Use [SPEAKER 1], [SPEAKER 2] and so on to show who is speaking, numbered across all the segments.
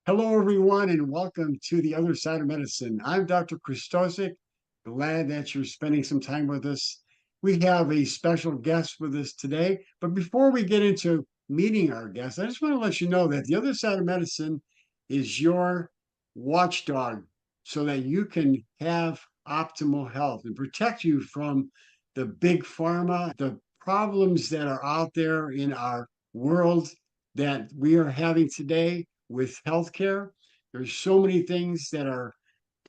[SPEAKER 1] Hello, everyone, and welcome to the other side of medicine. I'm Dr. Krystosik. Glad that you're spending some time with us. We have a special guest with us today. But before we get into meeting our guest, I just want to let you know that the other side of medicine is your watchdog so that you can have optimal health and protect you from the big pharma, the problems that are out there in our world that we are having today with healthcare. There's so many things that are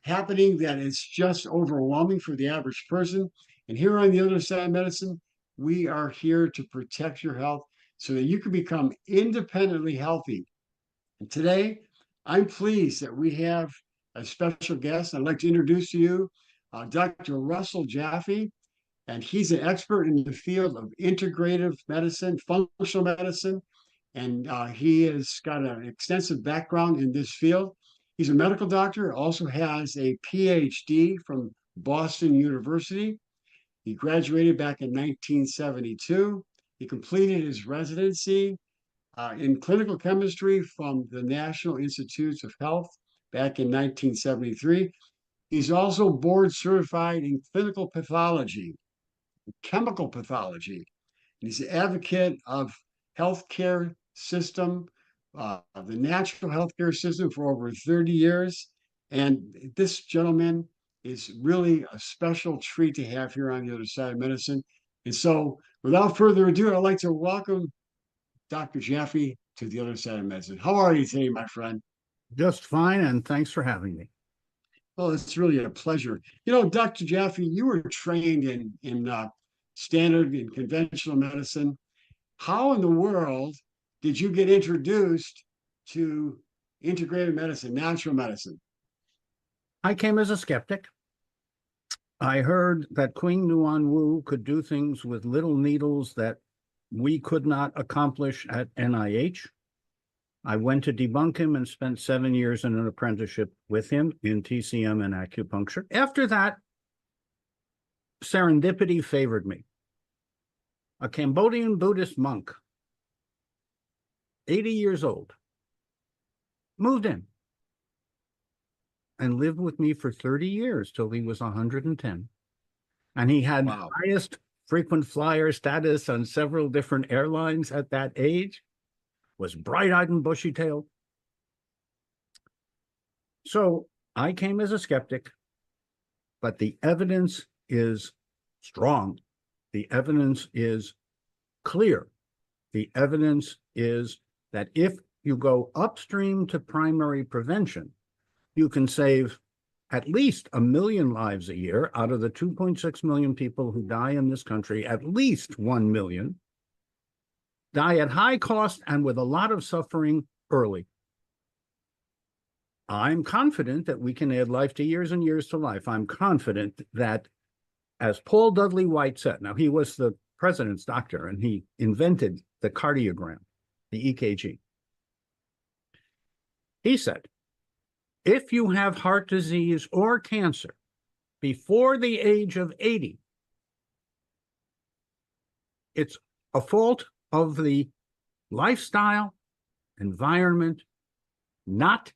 [SPEAKER 1] happening that it's just overwhelming for the average person. And here on the other side of medicine, we are here to protect your health so that you can become independently healthy. And today, I'm pleased that we have a special guest. I'd like to introduce to you Dr. Russell Jaffe, and he's an expert in the field of integrative medicine, functional medicine, and he has got an extensive background in this field. He's a medical doctor, also has a PhD from Boston University. He graduated back in 1972. He completed his residency in clinical chemistry from the National Institutes of Health back in 1973. He's also board certified in clinical pathology, chemical pathology. He's an advocate of healthcare system, the natural healthcare system for over 30 years. And this gentleman is really a special treat to have here on the other side of medicine. And so, without further ado, I'd like to welcome Dr. Jaffe to the other side of medicine. How are you today, my friend?
[SPEAKER 2] Just fine, and thanks for having me.
[SPEAKER 1] Well, it's really a pleasure. You know, Dr. Jaffe, you were trained in standard and conventional medicine. How in the world did you get introduced to integrated medicine, natural medicine?
[SPEAKER 2] I came as a skeptic. I heard that Queen Nuan Wu could do things with little needles that we could not accomplish at NIH. I went to debunk him and spent 7 years in an apprenticeship with him in TCM and acupuncture. After that, serendipity favored me. A Cambodian Buddhist monk, 80 years old, moved in and lived with me for 30 years till he was 110. And he had highest frequent flyer status on several different airlines at that age, was bright-eyed and bushy-tailed. So I came as a skeptic, but the evidence is strong. The evidence is clear. The evidence is that if you go upstream to primary prevention, you can save at least 1 million lives a year. Out of the 2.6 million people who die in this country, at least 1 million die at high cost and with a lot of suffering early. I'm confident that we can add life to years and years to life. I'm confident that, as Paul Dudley White said, now he was the president's doctor and he invented the cardiogram, the EKG. He said, if you have heart disease or cancer before the age of 80, it's a fault of the lifestyle, environment, not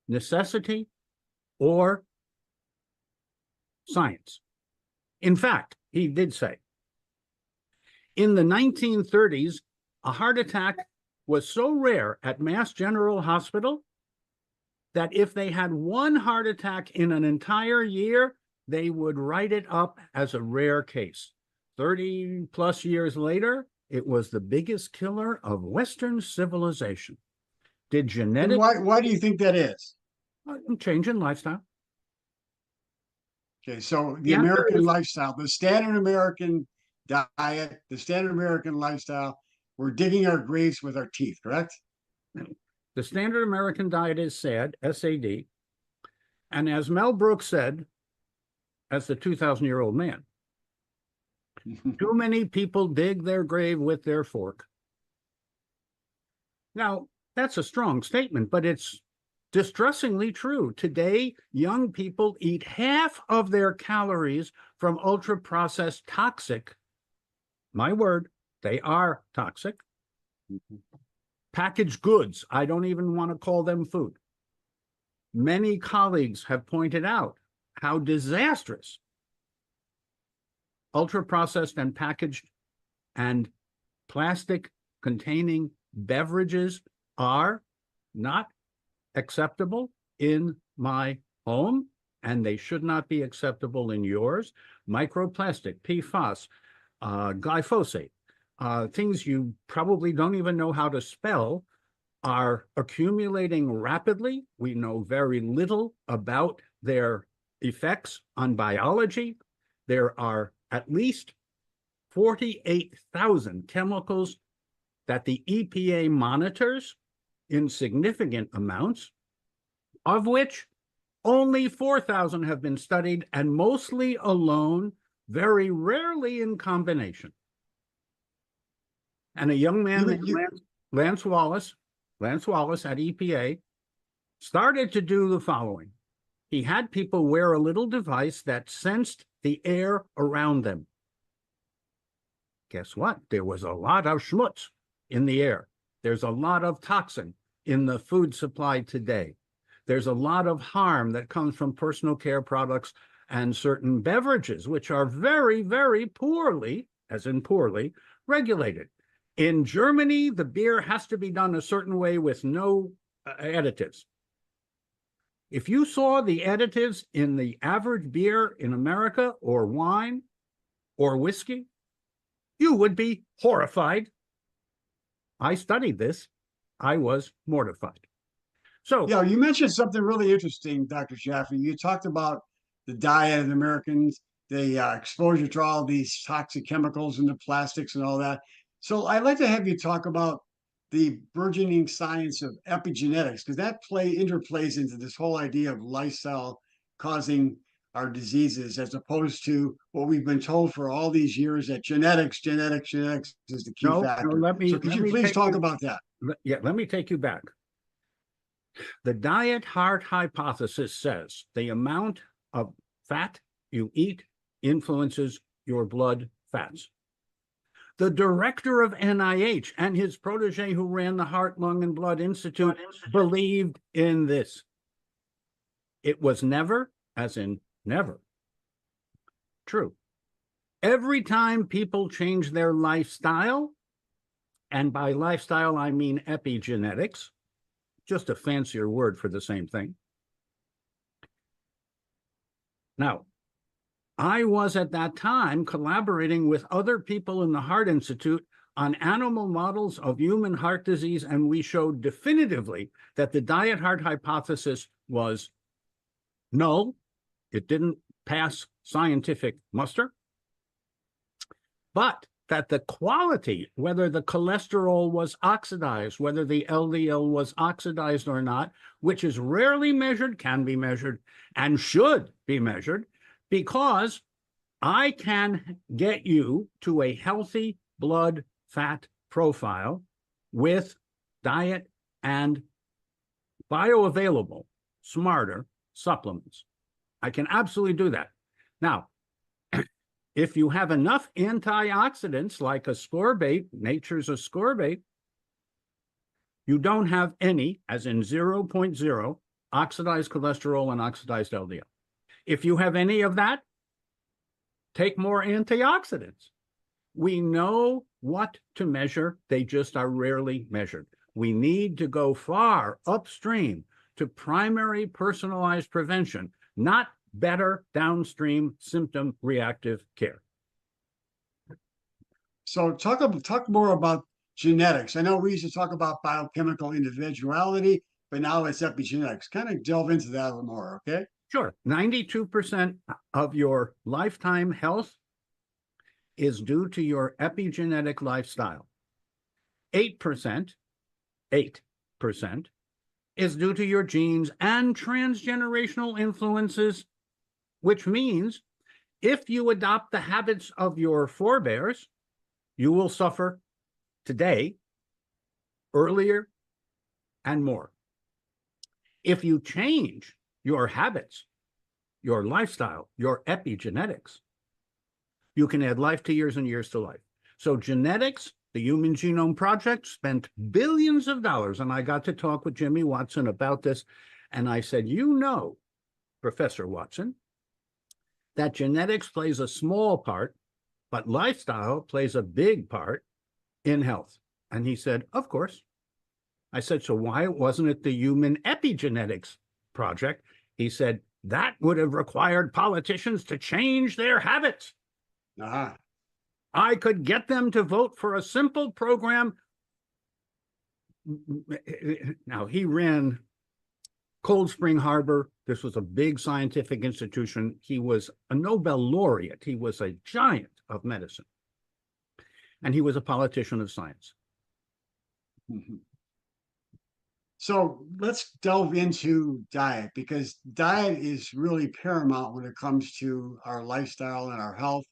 [SPEAKER 2] necessity or science. In fact, he did say, in the 1930s, a heart attack was so rare at Mass General Hospital that if they had one heart attack in an entire year, they would write it up as a rare case. 30 plus years later, it was the biggest killer of Western civilization. Did genetics...
[SPEAKER 1] Why do you think that is?
[SPEAKER 2] Change in lifestyle.
[SPEAKER 1] Okay, so the American lifestyle, the standard American diet, the standard American lifestyle, we're digging our graves with our teeth, correct?
[SPEAKER 2] The standard American diet is SAD, S-A-D. And as Mel Brooks said, as the 2,000-year-old man, too many people dig their grave with their fork. Now, that's a strong statement, but it's distressingly true. Today, young people eat half of their calories from ultra-processed toxic, my word, they are toxic, packaged goods. I don't even want to call them food. Many colleagues have pointed out how disastrous ultra-processed and packaged and plastic-containing beverages are not acceptable in my home, and they should not be acceptable in yours. Microplastic, PFAS, glyphosate, things you probably don't even know how to spell, are accumulating rapidly. We know very little about their effects on biology. There are at least 48,000 chemicals that the EPA monitors in significant amounts, of which only 4,000 have been studied, and mostly alone, very rarely in combination. And a young man named Lance Wallace at EPA started to do the following. He had people wear a little device that sensed the air around them. Guess what? There was a lot of schmutz in the air. There's a lot of toxin in the food supply today. There's a lot of harm that comes from personal care products and certain beverages, which are very, very poorly, as in poorly, regulated. In Germany, the beer has to be done a certain way with no additives. If you saw the additives in the average beer in America, or wine, or whiskey, you would be horrified. I studied this. I was mortified. So,
[SPEAKER 1] yeah, you mentioned something really interesting, Dr. Jaffe. You talked about the diet of the Americans, the exposure to all these toxic chemicals and the plastics and all that. So I'd like to have you talk about the burgeoning science of epigenetics, because that interplays into this whole idea of lifestyle causing our diseases, as opposed to what we've been told for all these years, that genetics is the key factor. So could you please talk about that?
[SPEAKER 2] Yeah, let me take you back. The diet heart hypothesis says the amount of fat you eat influences your blood fats. The director of NIH and his protege who ran the Heart, Lung, and Blood Institute believed in this. It was never, as in never, true. Every time people change their lifestyle, and by lifestyle I mean epigenetics, just a fancier word for the same thing. Now, I was at that time collaborating with other people in the Heart Institute on animal models of human heart disease, and we showed definitively that the diet heart hypothesis was null. It didn't pass scientific muster, but that the quality, whether the cholesterol was oxidized, whether the LDL was oxidized or not, which is rarely measured, can be measured, and should be measured, because I can get you to a healthy blood fat profile with diet and bioavailable, smarter supplements. I can absolutely do that. Now, if you have enough antioxidants like ascorbate, nature's ascorbate, you don't have any, as in 0.0, oxidized cholesterol and oxidized LDL. If you have any of that, take more antioxidants. We know what to measure. They just are rarely measured. We need to go far upstream to primary personalized prevention, not better downstream symptom reactive care.
[SPEAKER 1] So talk more about genetics. I know we used to talk about biochemical individuality, but now it's epigenetics. Kind of delve into that a little more, okay?
[SPEAKER 2] Sure. 92% of your lifetime health is due to your epigenetic lifestyle. 8% is due to your genes and transgenerational influences, which means if you adopt the habits of your forebears, you will suffer today, earlier, and more. If you change your habits, your lifestyle, your epigenetics, you can add life to years and years to life. So genetics, the Human Genome Project, spent billions of dollars, and I got to talk with Jimmy Watson about this, And I said, you know, Professor Watson, that genetics plays a small part, but lifestyle plays a big part in health. And he said, of course. I said, so why wasn't it the Human Epigenetics Project? He said, that would have required politicians to change their habits.
[SPEAKER 1] Uh-huh.
[SPEAKER 2] I could get them to vote for a simple program. Now, he ran Cold Spring Harbor. This was a big scientific institution. He was a Nobel laureate. He was a giant of medicine. And he was a politician of science.
[SPEAKER 1] Mm-hmm. So let's delve into diet, because diet is really paramount when it comes to our lifestyle and our health.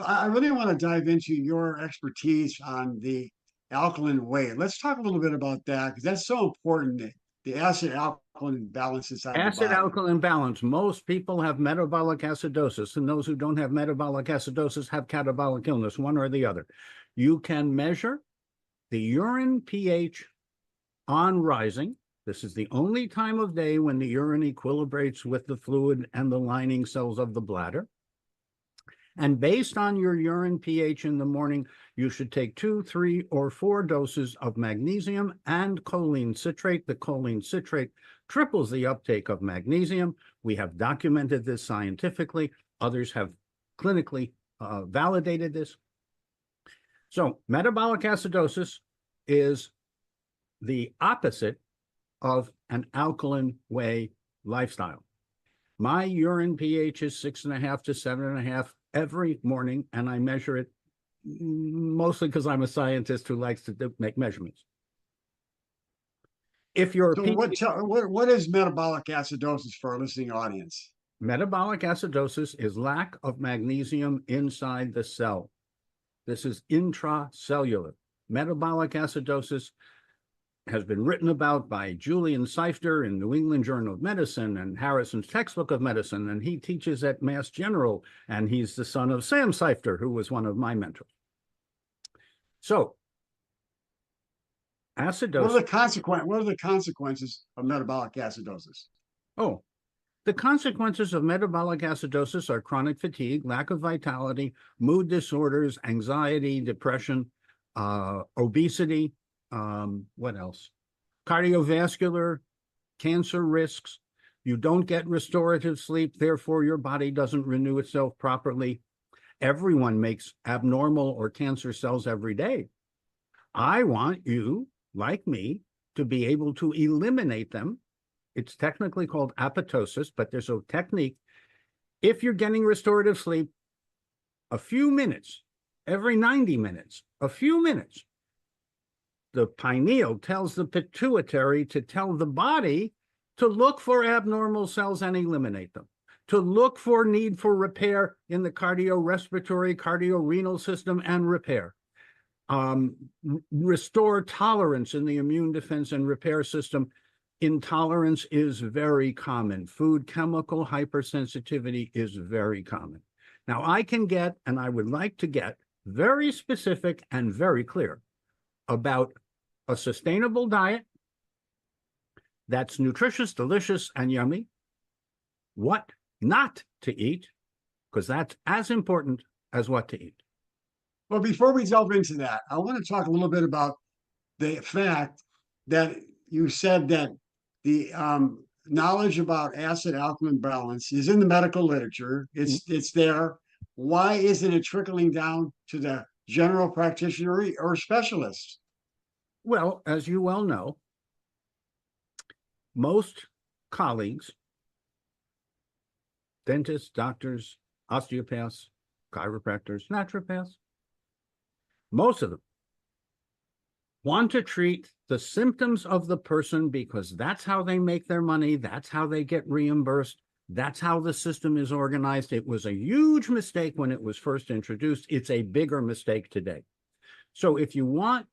[SPEAKER 1] I really want to dive into your expertise on the alkaline way. Let's talk a little bit about that, because that's so important, the acid alkaline balance inside the
[SPEAKER 2] Acid
[SPEAKER 1] body.
[SPEAKER 2] alkaline balance. Most people have metabolic acidosis, and those who don't have metabolic acidosis have catabolic illness, one or the other. You can measure the urine pH on rising. This is the only time of day when the urine equilibrates with the fluid and the lining cells of the bladder. And based on your urine pH in the morning, you should take 2, 3, or 4 doses of magnesium and choline citrate. The choline citrate triples the uptake of magnesium. We have documented this scientifically. Others have clinically validated this. So metabolic acidosis is the opposite of an alkaline way lifestyle. My urine pH is 6.5 to 7.5 every morning, and I measure it mostly because I'm a scientist who likes to make measurements. If you're
[SPEAKER 1] So what is metabolic acidosis for our listening audience?
[SPEAKER 2] metabolic acidosis is lack of magnesium inside the cell. This is intracellular. Metabolic acidosis has been written about by Julian Seifter in New England Journal of Medicine and Harrison's Textbook of Medicine, and he teaches at Mass General, and he's the son of Sam Seifter, who was one of my mentors. So, acidosis.
[SPEAKER 1] What are the consequences of metabolic acidosis?
[SPEAKER 2] Oh, the consequences of metabolic acidosis are chronic fatigue, lack of vitality, mood disorders, anxiety, depression, obesity, what else? Cardiovascular, cancer risks. You don't get restorative sleep, therefore your body doesn't renew itself properly. Everyone makes abnormal or cancer cells every day. I want you, like me, to be able to eliminate them. It's technically called apoptosis, but there's a technique. If you're getting restorative sleep, a few minutes, every 90 minutes, a few minutes, the pineal tells the pituitary to tell the body to look for abnormal cells and eliminate them, to look for need for repair in the cardiorespiratory, cardiorenal system and repair. Restore tolerance in the immune defense and repair system. Intolerance is very common. Food chemical hypersensitivity is very common. Now, I can get, and I would like to get, very specific and very clear about a sustainable diet that's nutritious, delicious, and yummy, what not to eat, because that's as important as what to eat.
[SPEAKER 1] Well, before we delve into that, I want to talk a little bit about the fact that you said that the knowledge about acid alkaline balance is in the medical literature. It's there. Why isn't it trickling down to the general practitioner or specialist?
[SPEAKER 2] Well, as you well know, most colleagues, dentists, doctors, osteopaths, chiropractors, naturopaths, most of them want to treat the symptoms of the person because that's how they make their money, that's how they get reimbursed, that's how the system is organized. It was a huge mistake when it was first introduced. It's a bigger mistake today. So if you want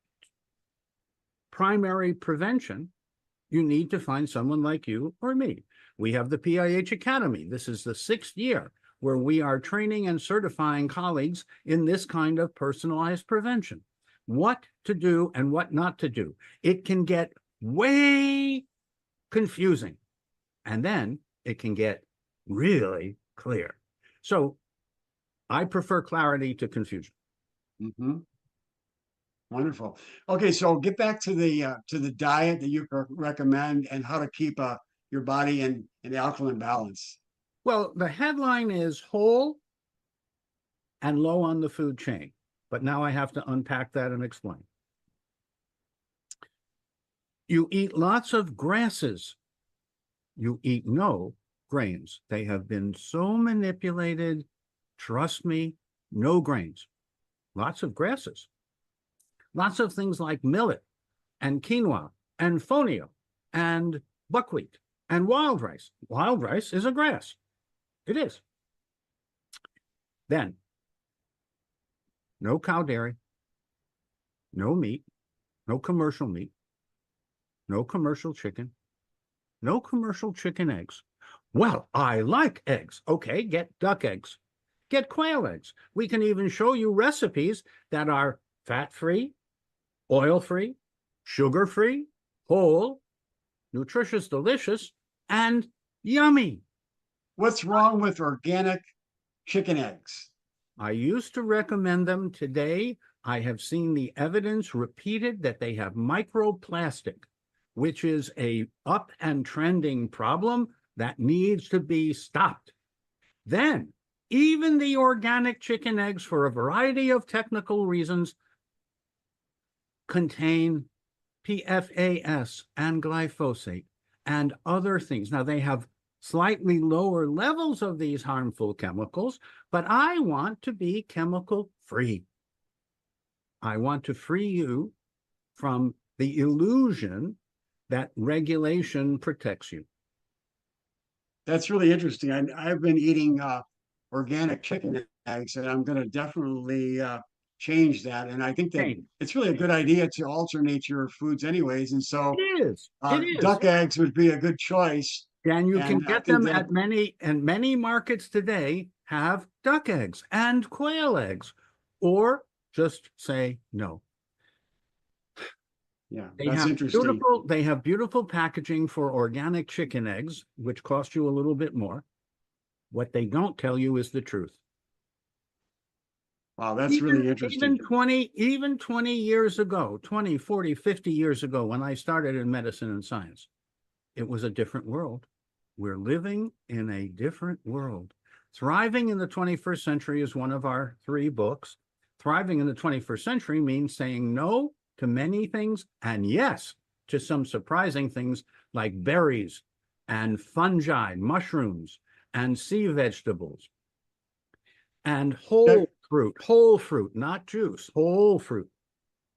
[SPEAKER 2] primary prevention, you need to find someone like you or me. We have the PIH Academy. This is the 6th year where we are training and certifying colleagues in this kind of personalized prevention. What to do and what not to do. It can get way confusing And then it can get really clear. So I prefer clarity to confusion.
[SPEAKER 1] Mhm. Wonderful. Okay, so get back to the diet that you recommend and how to keep your body in alkaline balance.
[SPEAKER 2] Well, the headline is whole and low on the food chain. But now I have to unpack that and explain. You eat lots of grasses. You eat no grains. They have been so manipulated. Trust me, no grains. Lots of grasses. Lots of things like millet and quinoa and fonio and buckwheat and wild rice. Wild rice is a grass. It is. Then, no cow dairy, no meat, no commercial meat, no commercial chicken, no commercial chicken eggs. Well, I like eggs. Okay, get duck eggs, get quail eggs. We can even show you recipes that are fat-free, oil-free, sugar-free, whole, nutritious, delicious, and yummy.
[SPEAKER 1] What's wrong with organic chicken eggs?
[SPEAKER 2] I used to recommend them. Today, I have seen the evidence repeated that they have microplastic, which is a up and trending problem that needs to be stopped. Then, even the organic chicken eggs, for a variety of technical reasons, contain PFAS and glyphosate and other things. Now, they have slightly lower levels of these harmful chemicals, but I want to be chemical free. I want to free you from the illusion that regulation protects you.
[SPEAKER 1] That's really interesting. I've been eating organic chicken eggs, and I'm going to definitely change that. And I think that
[SPEAKER 2] Hey,
[SPEAKER 1] it's really a good idea to alternate your foods, anyways. And so
[SPEAKER 2] it is. It is.
[SPEAKER 1] duck eggs would be a good choice.
[SPEAKER 2] And you can
[SPEAKER 1] And I
[SPEAKER 2] get
[SPEAKER 1] think
[SPEAKER 2] them
[SPEAKER 1] that,
[SPEAKER 2] at many markets today have duck eggs and quail eggs, or just say no.
[SPEAKER 1] yeah,
[SPEAKER 2] They
[SPEAKER 1] that's
[SPEAKER 2] have
[SPEAKER 1] interesting.
[SPEAKER 2] beautiful packaging for organic chicken eggs, which cost you a little bit more. What they don't tell you is the truth.
[SPEAKER 1] Wow, that's
[SPEAKER 2] Even
[SPEAKER 1] really interesting.
[SPEAKER 2] even 20 years ago, 20, 40, 50 years ago, when I started in medicine and science, it was a different world. We're living in a different world. Thriving in the 21st Century is one of our 3 books. Thriving in the 21st century means saying no to many things and yes to some surprising things like berries and fungi, mushrooms, and sea vegetables, and
[SPEAKER 1] That,
[SPEAKER 2] whole fruit, not juice, whole fruit.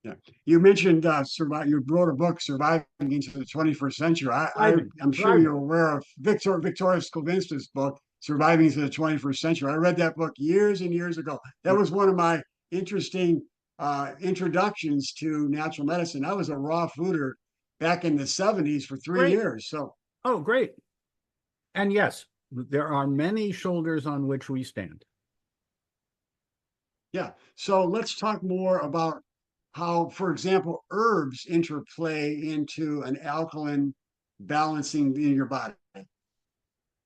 [SPEAKER 1] yeah. You mentioned you wrote a book, Surviving into the 21st Century.
[SPEAKER 2] Thriving,
[SPEAKER 1] I'm sure
[SPEAKER 2] thriving.
[SPEAKER 1] you're aware of Victoria Skovinska's book, Surviving into the 21st Century. I read that book years and years ago. That was one of my interesting introductions to natural medicine. I was a raw fooder back in the 70s for 3
[SPEAKER 2] Great.
[SPEAKER 1] years. So,
[SPEAKER 2] Oh, great. And yes, there are many shoulders on which we stand.
[SPEAKER 1] yeah. So let's talk more about how, for example, herbs interplay into an alkaline balancing in your body.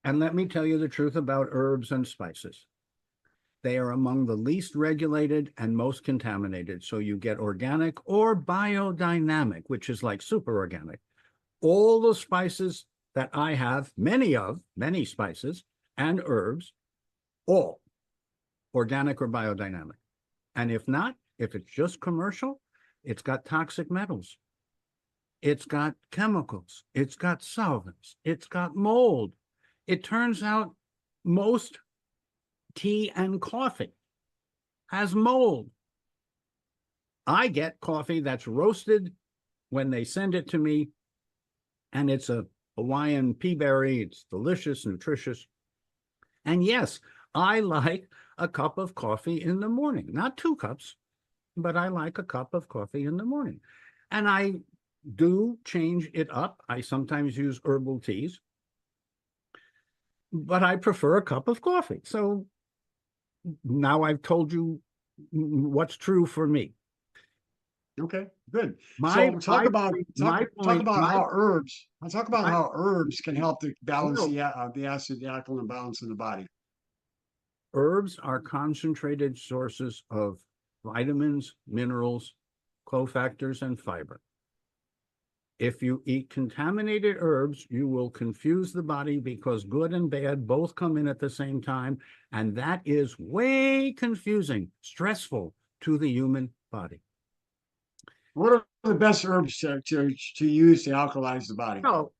[SPEAKER 2] And let me tell you the truth about herbs and spices. They are among the least regulated and most contaminated. So you get organic or biodynamic, which is like super organic. All the spices that I have, many spices and herbs, all organic or biodynamic. And if not, if it's just commercial, it's got toxic metals. It's got chemicals. It's got solvents. It's got mold. It turns out most tea and coffee has mold. I get coffee that's roasted when they send it to me, and it's a Hawaiian pea berry. It's delicious, nutritious. And yes, I like a cup of coffee in the morning. Not 2 cups, but I like a cup of coffee in the morning. And I do change it up. I sometimes use herbal teas, but I prefer a cup of coffee. So now I've told you what's true for me.
[SPEAKER 1] Okay, good.
[SPEAKER 2] My
[SPEAKER 1] So
[SPEAKER 2] my point, my
[SPEAKER 1] talk
[SPEAKER 2] point,
[SPEAKER 1] about
[SPEAKER 2] my
[SPEAKER 1] how herbs. I'll talk about
[SPEAKER 2] my
[SPEAKER 1] how herbs can help to balance
[SPEAKER 2] no,
[SPEAKER 1] the acid the alkaline balance in the body.
[SPEAKER 2] herbs are concentrated sources of vitamins, minerals, cofactors, and fiber. If you eat contaminated herbs, you will confuse the body because good and bad both come in at the same time. And that is way confusing, stressful to the human body.
[SPEAKER 1] What are the best herbs to use to alkalize the body?
[SPEAKER 2] Well,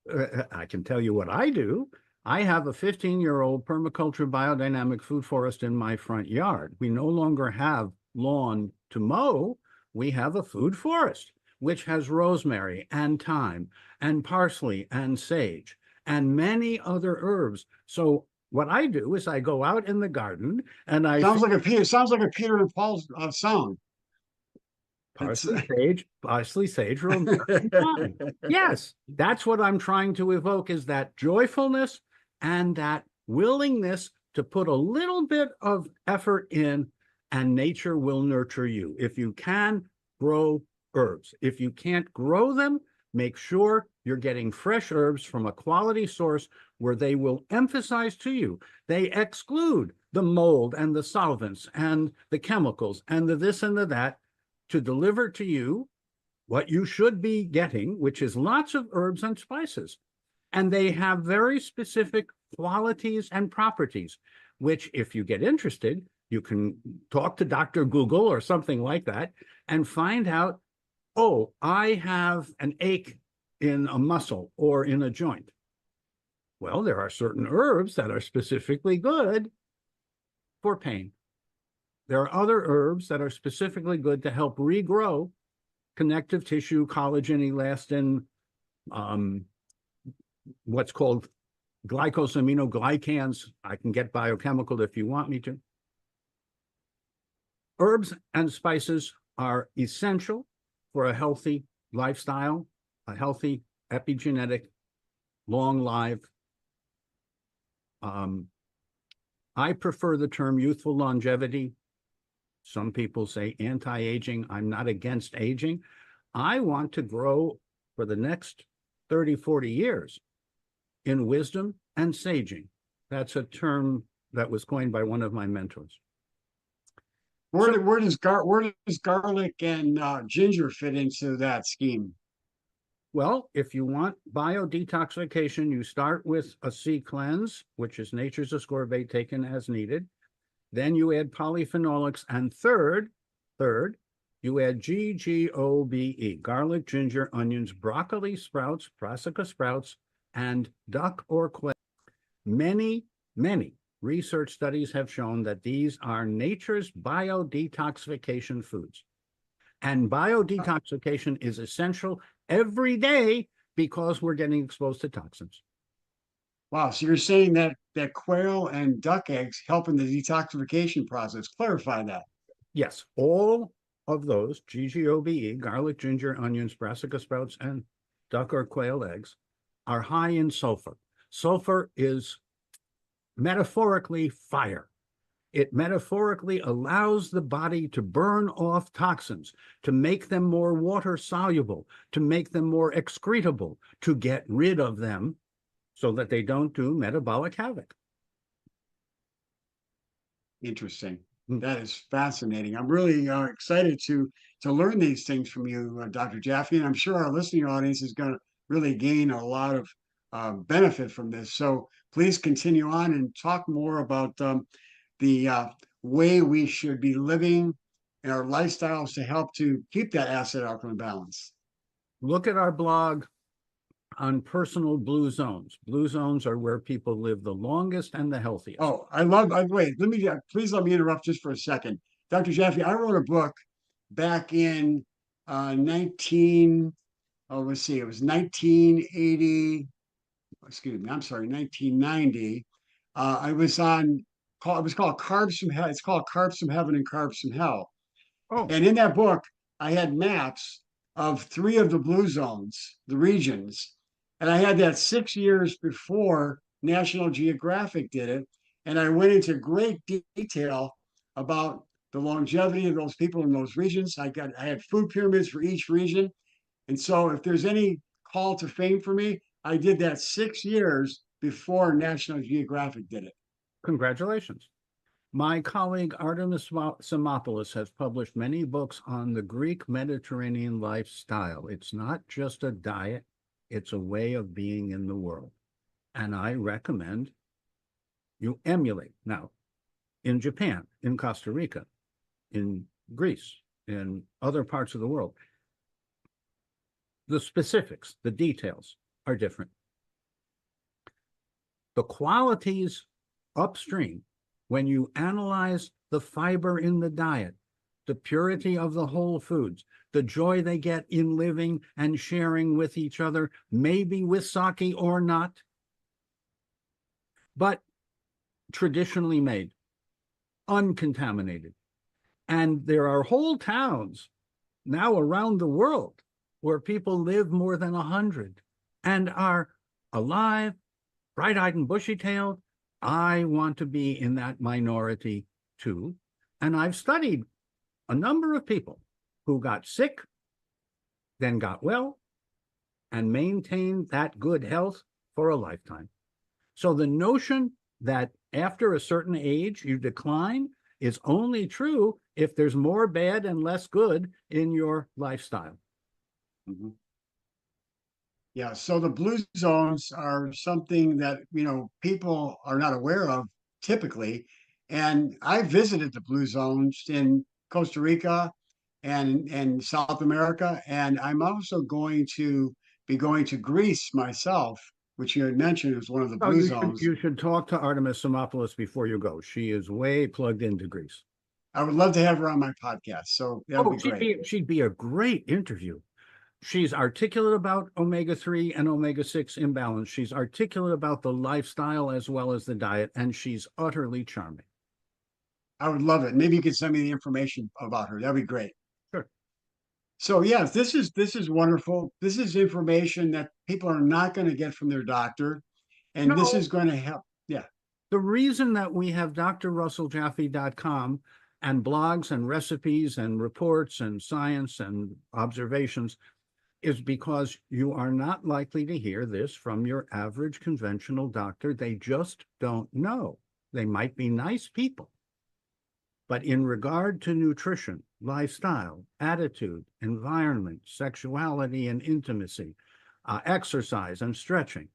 [SPEAKER 2] I can tell you what I do. I have a 15-year-old permaculture biodynamic food forest in my front yard. We no longer have lawn to mow. We have a food forest, which has rosemary and thyme and parsley and sage and many other herbs. So what I do is I go out in the garden and I
[SPEAKER 1] Sounds like a Peter and Paul's song. It's
[SPEAKER 2] parsley, sage, rosemary, and thyme. Yes, that's what I'm trying to evoke is that joyfulness and that willingness to put a little bit of effort in, and nature will nurture you. If you can grow herbs, if you can't grow them, make sure you're getting fresh herbs from a quality source where they will emphasize to you, they exclude the mold and the solvents and the chemicals and the this and the that to deliver to you what you should be getting, which is lots of herbs and spices. And they have very specific qualities and properties, which, if you get interested, you can talk to Dr. Google or something like that and find out, oh, I have an ache in a muscle or in a joint. Well, there are certain herbs that are specifically good for pain. There are other herbs that are specifically good to help regrow connective tissue, collagen, elastin, what's called glycosaminoglycans. I can get biochemical if you want me to. Herbs and spices are essential for a healthy lifestyle, a healthy epigenetic, long-lived. I prefer the term youthful longevity. Some people say anti-aging. I'm not against aging. I want to grow for the next 30, 40 years in wisdom and saging. That's a term that was coined by one of my mentors.
[SPEAKER 1] Where does garlic and ginger fit into that scheme?
[SPEAKER 2] Well, if you want biodetoxification, you start with a C cleanse, which is nature's ascorbate taken as needed. Then you add polyphenolics, and third, you add GGOBE, garlic, ginger, onions, broccoli sprouts, brassica sprouts, and duck or quail. Many research studies have shown that these are nature's biodetoxification foods. And biodetoxification is essential every day because we're getting exposed to toxins.
[SPEAKER 1] Wow, so you're saying that quail and duck eggs help in the detoxification process. Clarify that.
[SPEAKER 2] Yes, all of those, GGOBE, garlic, ginger, onions, brassica sprouts, and duck or quail eggs, are high in sulfur. Sulfur is metaphorically fire. It metaphorically allows the body to burn off toxins, to make them more water soluble, to make them more excretable, to get rid of them so that they don't do metabolic havoc.
[SPEAKER 1] Interesting.
[SPEAKER 2] Mm.
[SPEAKER 1] That is fascinating. I'm really excited to learn these things from you, Dr. Jaffe, and I'm sure our listening audience is going to really gain a lot of benefit from this. So please continue on and talk more about the way we should be living and our lifestyles to help to keep that acid alkaline balance.
[SPEAKER 2] Look at our blog on personal blue zones. Blue zones are where people live the longest and the healthiest.
[SPEAKER 1] Oh, wait, please let me interrupt just for a second. Dr. Jaffe, I wrote a book back in 19, oh, let's see, it was 1980, excuse me, I'm sorry, 1990. I was on, it was called Carbs from Hell. It's called Carbs from Heaven and Carbs from Hell.
[SPEAKER 2] Oh,
[SPEAKER 1] And in that book, I had maps of three of the blue zones, the regions. And I had that 6 years before National Geographic did it. And I went into great detail about the longevity of those people in those regions. I had food pyramids for each region. And so if there's any call to fame for me, I did that 6 years before National Geographic did it.
[SPEAKER 2] Congratulations. My colleague Artemis Simopoulos has published many books on the Greek Mediterranean lifestyle. It's not just a diet, it's a way of being in the world. And I recommend you emulate. Now, in Japan, in Costa Rica, in Greece, in other parts of the world, the specifics, the details are different. The qualities upstream, when you analyze the fiber in the diet, the purity of the whole foods, the joy they get in living and sharing with each other, maybe with sake or not, but traditionally made, uncontaminated. And there are whole towns now around the world where people live more than 100 and are alive, bright-eyed and bushy-tailed. I want to be in that minority too. And I've studied a number of people who got sick, then got well, and maintained that good health for a lifetime. So the notion that after a certain age you decline is only true if there's more bad and less good in your lifestyle.
[SPEAKER 1] Mm-hmm. Yeah, so the blue zones are something that, people are not aware of typically. And I visited the blue zones in Costa Rica and South America. And I'm also going to be going to Greece myself, which you had mentioned is one of the
[SPEAKER 2] Oh,
[SPEAKER 1] blue zones.
[SPEAKER 2] you should talk to Artemis Simopoulos before you go. She is way plugged into Greece.
[SPEAKER 1] I would love to have her on my podcast. So that would be great.
[SPEAKER 2] She'd be a great interview. She's articulate about omega-3 and omega-6 imbalance. She's articulate about the lifestyle as well as the diet, and she's utterly charming.
[SPEAKER 1] I would love it. Maybe you could send me the information about her. That'd be great.
[SPEAKER 2] Sure.
[SPEAKER 1] So yes, this is wonderful. This is information that people are not going to get from their doctor, and this
[SPEAKER 2] No,
[SPEAKER 1] is going to help. Yeah.
[SPEAKER 2] the reason that we have drrusselljaffe.com and blogs and recipes and reports and science and observations is because you are not likely to hear this from your average conventional doctor. They just don't know. They might be nice people, but in regard to nutrition, lifestyle, attitude, environment, sexuality and intimacy, exercise and stretching,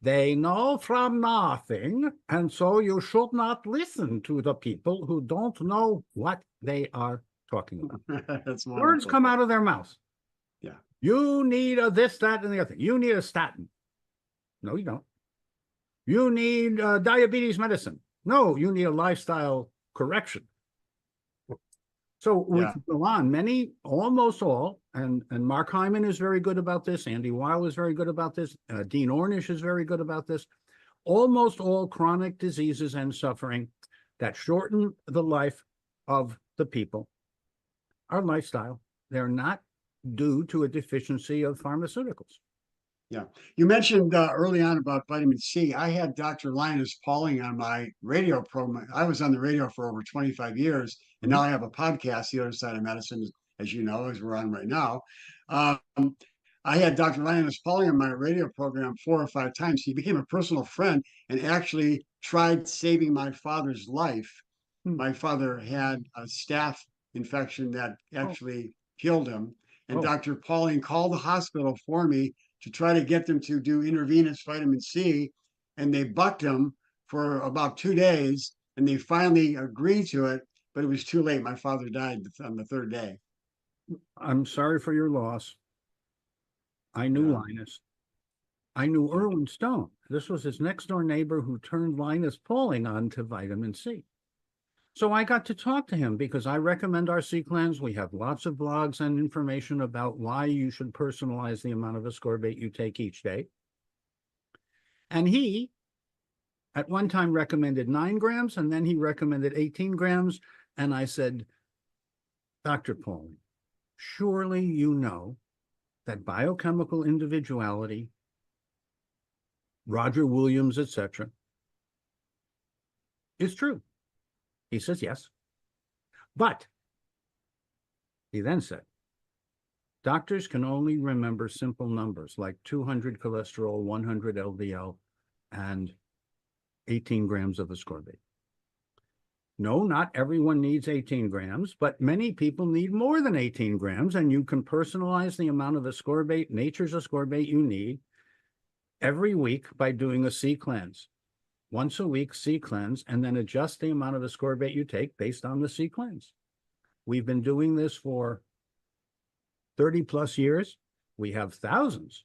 [SPEAKER 2] they know from nothing, and so you should not listen to the people who don't know what they are talking about.
[SPEAKER 1] That's wonderful.
[SPEAKER 2] Words come out of their mouths.
[SPEAKER 1] Yeah.
[SPEAKER 2] You need a this, that, and the other thing. You need a statin. No, you don't. You need diabetes medicine. No, you need a lifestyle correction. So we can go on. Many, almost all, and Mark Hyman is very good about this. Andy Weil is very good about this. Dean Ornish is very good about this. Almost all chronic diseases and suffering that shorten the life of the people are lifestyle. They're not due to a deficiency of pharmaceuticals.
[SPEAKER 1] Yeah. You mentioned early on about vitamin C. I had Dr. Linus Pauling on my radio program. I was on the radio for over 25 years, and now I have a podcast, The Other Side of Medicine, as you know, as we're on right now. I had Dr. Linus Pauling on my radio program 4 or 5 times. He became a personal friend and actually tried saving my father's life. My father had a staph infection that actually killed him. And Dr. Pauling called the hospital for me to try to get them to do intravenous vitamin C. And they bucked him for about 2 days. And they finally agreed to it, but it was too late. My father died on the 3rd day.
[SPEAKER 2] I'm sorry for your loss. I knew Linus. I knew Irwin Stone. This was his next door neighbor who turned Linus Pauling on to vitamin C. So I got to talk to him because I recommend our C-Cleanse. We have lots of blogs and information about why you should personalize the amount of ascorbate you take each day. And he, at one time, recommended 9 grams, and then he recommended 18 grams. And I said, Dr. Pauling, surely you know that biochemical individuality, Roger Williams, etc., is true. He says, yes. But he then said, doctors can only remember simple numbers like 200 cholesterol, 100 LDL, and 18 grams of ascorbate. No, not everyone needs 18 grams, but many people need more than 18 grams, and you can personalize the amount of ascorbate, nature's ascorbate you need every week by doing a C cleanse. Once a week, C cleanse, and then adjust the amount of ascorbate you take based on the C cleanse. We've been doing this for 30 plus years. We have thousands,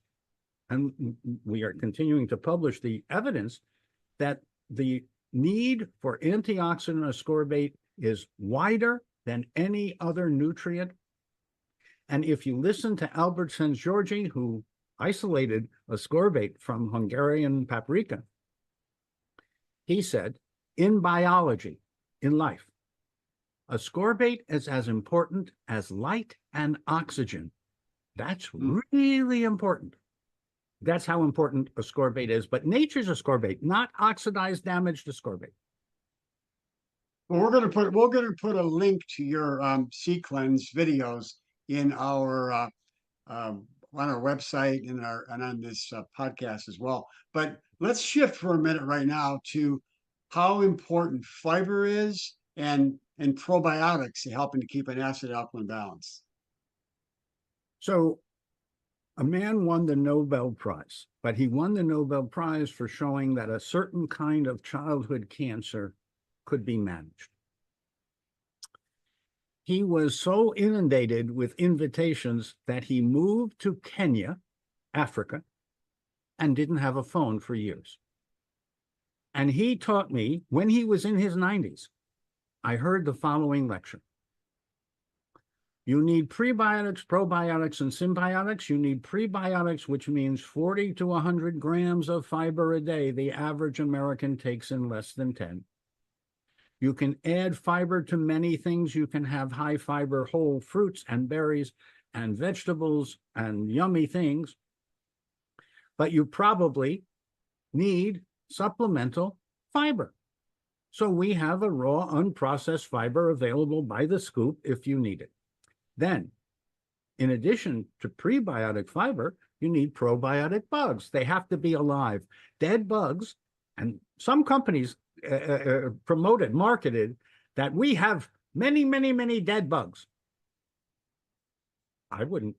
[SPEAKER 2] and we are continuing to publish the evidence that the need for antioxidant ascorbate is wider than any other nutrient. And if you listen to Albert Szent-Györgyi, who isolated ascorbate from Hungarian paprika, he said, in biology, in life, ascorbate is as important as light and oxygen. That's really important. That's how important ascorbate is, but nature's ascorbate, not oxidized, damaged ascorbate.
[SPEAKER 1] Well, we're going to put a link to your C cleanse videos in our on our website and on this podcast as well. But let's shift for a minute right now to how important fiber is and probiotics to helping to keep an acid alkaline balance.
[SPEAKER 2] So a man won the Nobel Prize, but he won the Nobel Prize for showing that a certain kind of childhood cancer could be managed. He was so inundated with invitations that he moved to Kenya, Africa, and didn't have a phone for years. And he taught me, when he was in his 90s, I heard the following lecture. You need prebiotics, probiotics, and symbiotics. You need prebiotics, which means 40 to 100 grams of fiber a day. The average American takes in less than 10. You can add fiber to many things. You can have high fiber whole fruits and berries and vegetables and yummy things. But you probably need supplemental fiber. So we have a raw, unprocessed fiber available by the scoop if you need it. Then, in addition to prebiotic fiber, you need probiotic bugs. They have to be alive. Dead bugs, and some companies marketed that we have many, many, many dead bugs. I wouldn't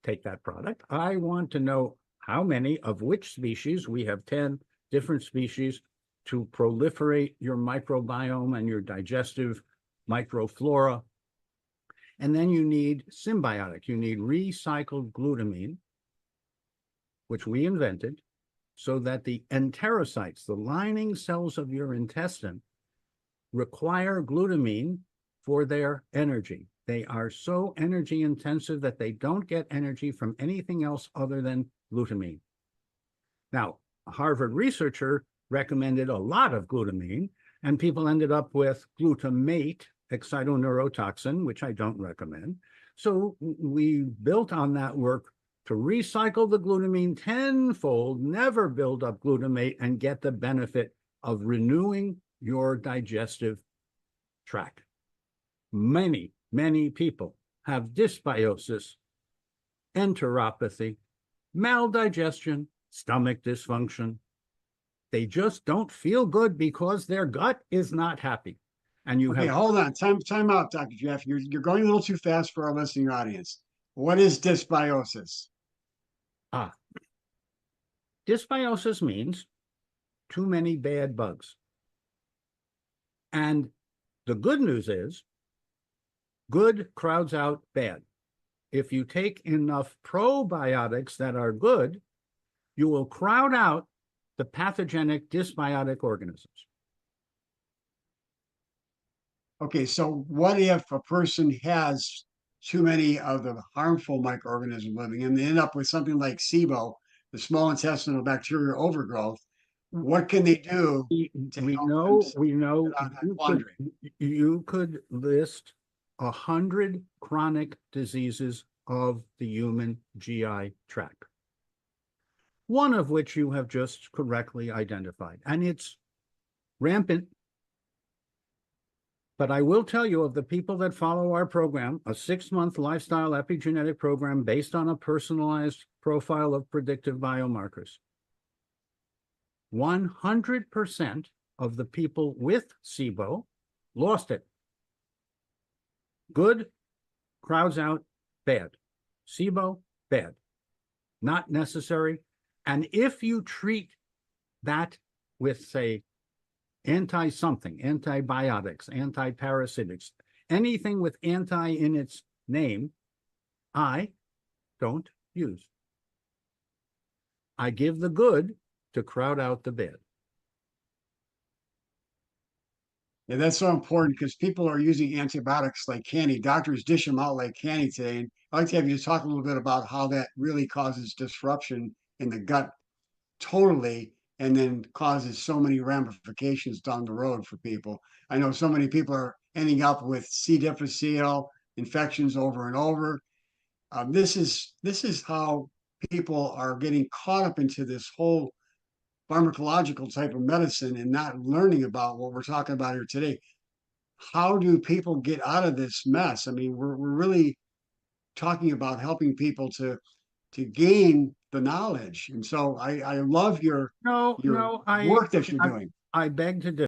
[SPEAKER 2] take that product. I want to know how many of which species. We have 10 different species to proliferate your microbiome and your digestive microflora. And then you need symbiotic. You need recycled glutamine, which we invented, so that the enterocytes, the lining cells of your intestine, require glutamine for their energy. They are so energy intensive that they don't get energy from anything else other than glutamine. Now, a Harvard researcher recommended a lot of glutamine, and people ended up with glutamate, excitoneurotoxin, which I don't recommend. So we built on that work to recycle the glutamine tenfold, never build up glutamate, and get the benefit of renewing your digestive tract. Many, many people have dysbiosis, enteropathy, maldigestion, stomach dysfunction. They just don't feel good because their gut is not happy. And you
[SPEAKER 1] Okay,
[SPEAKER 2] have
[SPEAKER 1] hold on. Time out, Dr. Jeff. You're going a little too fast for our listening audience. What is dysbiosis?
[SPEAKER 2] Dysbiosis means too many bad bugs. And the good news is good crowds out bad. If you take enough probiotics that are good, you will crowd out the pathogenic dysbiotic organisms.
[SPEAKER 1] Okay, so what if a person has too many of the harmful microorganisms living and they end up with something like SIBO, the small intestinal bacterial overgrowth? What can they do to
[SPEAKER 2] We
[SPEAKER 1] help
[SPEAKER 2] know
[SPEAKER 1] get out of that quandary?
[SPEAKER 2] you could list 100 chronic diseases of the human GI tract, one of which you have just correctly identified, and it's rampant. But I will tell you, of the people that follow our program, a 6-month lifestyle epigenetic program based on a personalized profile of predictive biomarkers, 100% of the people with SIBO lost it. Good crowds out bad. SIBO, bad. Not necessary. And if you treat that with, say, anti-something, antibiotics, anti-parasitics, anything with anti in its name, I don't use. I give the good to crowd out the bad.
[SPEAKER 1] Yeah, that's so important because people are using antibiotics like candy. Doctors dish them out like candy today. And I'd like to have you talk a little bit about how that really causes disruption in the gut totally, and then causes so many ramifications down the road for people. I know so many people are ending up with C. difficile infections over and over. This is how people are getting caught up into this whole pharmacological type of medicine and not learning about what we're talking about here today. How do people get out of this mess? I mean, we're really talking about helping people to gain the knowledge. And so I love your
[SPEAKER 2] No,
[SPEAKER 1] work that you're
[SPEAKER 2] I,
[SPEAKER 1] doing.
[SPEAKER 2] I beg to differ.